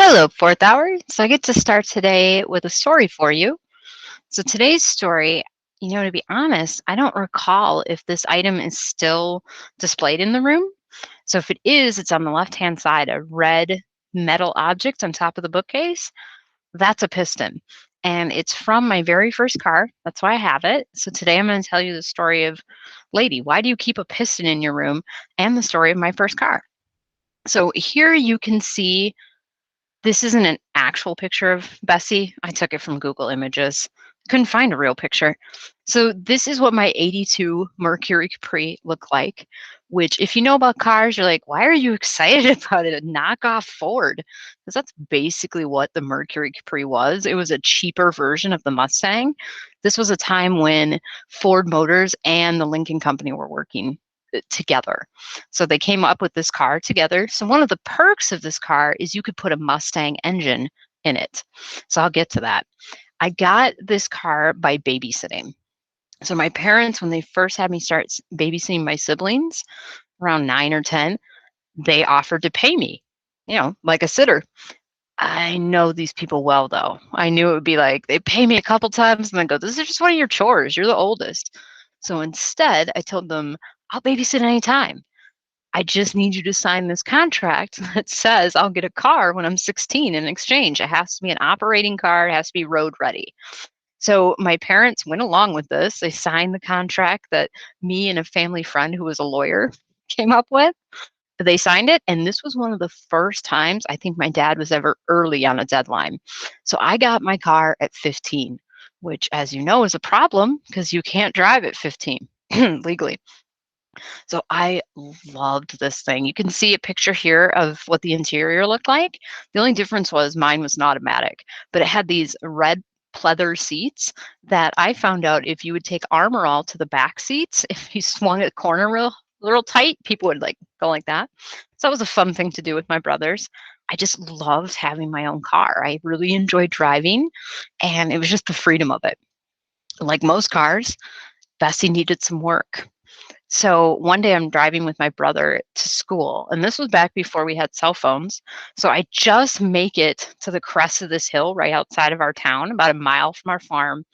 Hello, fourth hour. So I get to start today with a story for you. So today's story, to be honest, I don't recall if this item is still displayed in the room. So if it is, it's on the left-hand side, a red metal object on top of the bookcase. That's a piston. And it's from my very first car. That's why I have it. So today I'm going to tell you the story of, lady, why do you keep a piston in your room? And the story of my first car. So here you can see this isn't an actual picture of Bessie. I took it from Google Images. Couldn't find a real picture. So this is what my 82 Mercury Capri looked like, which if you know about cars, you're like, why are you excited about it? A knockoff Ford. Because that's basically what the Mercury Capri was. It was a cheaper version of the Mustang. This was a time when Ford Motors and the Lincoln Company were working together. So they came up with this car together. So one of the perks of this car is you could put a Mustang engine in it. So I'll get to that. I got this car by babysitting. So my parents, when they first had me start babysitting my siblings around 9 or 10, they offered to pay me, like a sitter. I know these people well, though. I knew it would be like they pay me a couple times and then go, this is just one of your chores. You're the oldest. So instead, I told them, I'll babysit anytime. I just need you to sign this contract that says I'll get a car when I'm 16 in exchange. It has to be an operating car, it has to be road ready. So my parents went along with this. They signed the contract that me and a family friend who was a lawyer came up with. They signed it, and this was one of the first times I think my dad was ever early on a deadline. So I got my car at 15, which, as you know, is a problem because you can't drive at 15 legally. So I loved this thing. You can see a picture here of what the interior looked like. The only difference was mine was an automatic, but it had these red pleather seats that I found out if you would take Armor All to the back seats, if you swung a corner real tight, people would like go like that. So that was a fun thing to do with my brothers. I just loved having my own car. I really enjoyed driving, and it was just the freedom of it. Like most cars, Bessie needed some work. So one day I'm driving with my brother to school, and this was back before we had cell phones. So I just make it to the crest of this hill right outside of our town, about a mile from our farm,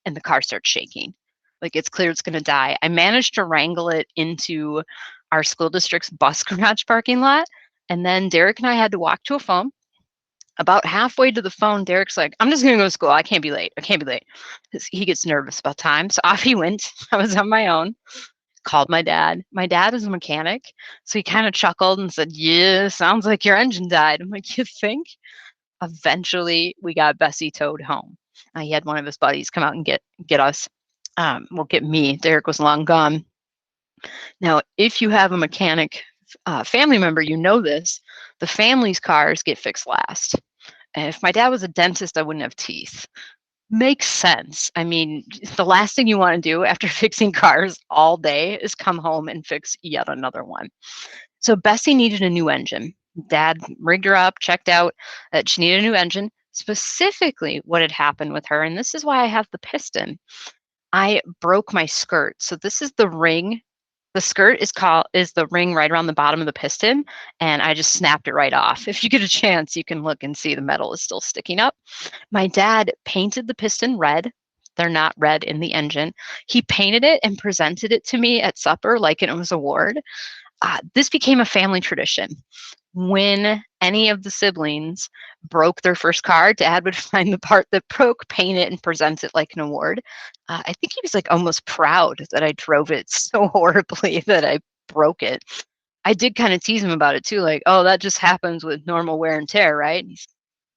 and the car starts shaking. Like it's clear it's going to die. I managed to wrangle it into our school district's bus garage parking lot, and then Derek and I had to walk to a phone. About halfway to the phone, Derek's like, I'm just going to go to school. I can't be late. I can't be late. He gets nervous about time. So off he went. I was on my own. Called my dad. My dad is a mechanic, so he kind of chuckled and said, yeah, sounds like your engine died. I'm like, you think? Eventually, we got Bessie towed home. He had one of his buddies come out and get us. Well, get me. Derek was long gone. Now, if you have a mechanic family member, you know this. The family's cars get fixed last. And if my dad was a dentist, I wouldn't have teeth. Makes sense. I mean, the last thing you want to do after fixing cars all day is come home and fix yet another one. So Bessie needed a new engine. Dad rigged her up, checked out that she needed a new engine. Specifically, what had happened with her, and this is why I have the piston. I broke my skirt. So this is the ring. The skirt is the ring right around the bottom of the piston, and I just snapped it right off. If you get a chance, you can look and see the metal is still sticking up. My dad painted the piston red. They're not red in the engine. He painted it and presented it to me at supper like it was a award. This became a family tradition. When any of the siblings broke their first car, Dad would find the part that broke, paint it, and present it like an award. I think he was like almost proud that I drove it so horribly that I broke it. I did kind of tease him about it too, like, oh, that just happens with normal wear and tear, right? And he's,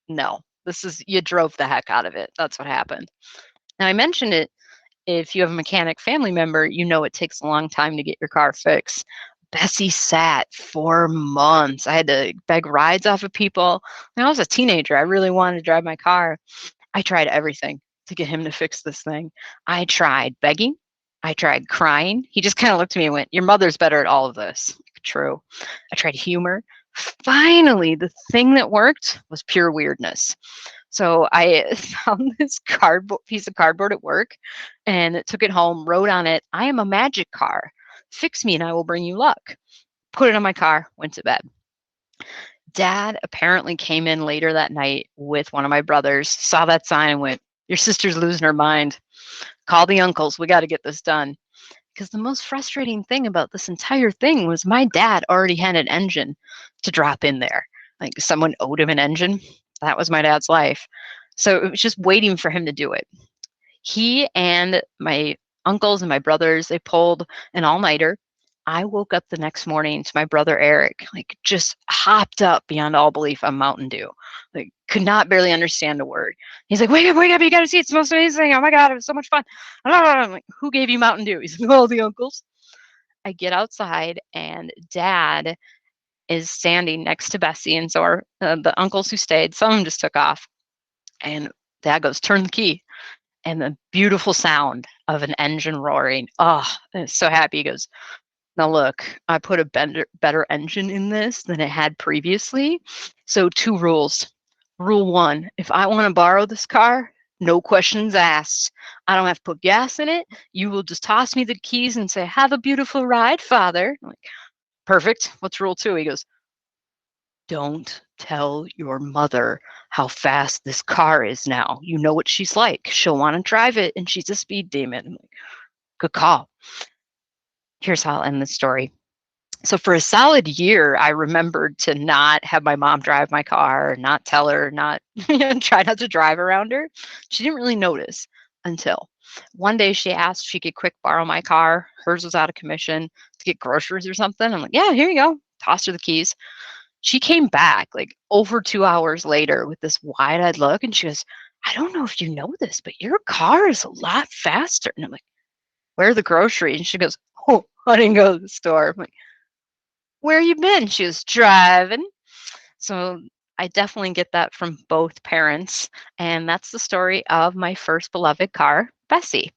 no, this is, you drove the heck out of it. That's what happened. Now, I mentioned it. If you have a mechanic family member, you know it takes a long time to get your car fixed. Bessie sat for months. I had to beg rides off of people. When I was a teenager, I really wanted to drive my car. I tried everything to get him to fix this thing. I tried begging. I tried crying. He just kind of looked at me and went, your mother's better at all of this. True. I tried humor. Finally, the thing that worked was pure weirdness. So I found this cardboard piece of cardboard at work and took it home, wrote on it, I am a magic car. Fix me and I will bring you luck. Put it on my car, went to bed. Dad apparently came in later that night with one of my brothers, saw that sign and went, "Your sister's losing her mind. Call the uncles. We got to get this done." Because the most frustrating thing about this entire thing was my dad already had an engine to drop in there. Like someone owed him an engine. That was my dad's life. So it was just waiting for him to do it. He and my uncles and my brothers, they pulled an all-nighter. I woke up the next morning to my brother Eric, like just hopped up beyond all belief on Mountain Dew. Like could not barely understand a word. He's like, wake up, you gotta see it's the most amazing thing. Oh my God, it was so much fun. I'm like, who gave you Mountain Dew? He's like, all the uncles. I get outside and dad is standing next to Bessie. And so our the uncles who stayed, some of them just took off. And dad goes, turn the key. And the beautiful sound of an engine roaring. Oh, so happy. He goes, now look, I put a better engine in this than it had previously. So 2 rules. Rule 1, if I want to borrow this car, no questions asked. I don't have to put gas in it. You will just toss me the keys and say, have a beautiful ride, father. I'm like, perfect. What's rule 2? He goes, don't tell your mother how fast this car is now. You know what she's like. She'll want to drive it and she's a speed demon. I'm like, good call. Here's how I'll end the story. So for a solid year, I remembered to not have my mom drive my car, not tell her, not try not to drive around her. She didn't really notice until one day she asked if she could quick borrow my car. Hers was out of commission to get groceries or something. I'm like, yeah, here you go. Tossed her the keys. She came back like over 2 hours later with this wide-eyed look, and she goes, I don't know if you know this, but your car is a lot faster. And I'm like, where are the groceries? And she goes, oh, I didn't go to the store. I'm like, where you been? She was driving. So I definitely get that from both parents. And that's the story of my first beloved car, Bessie.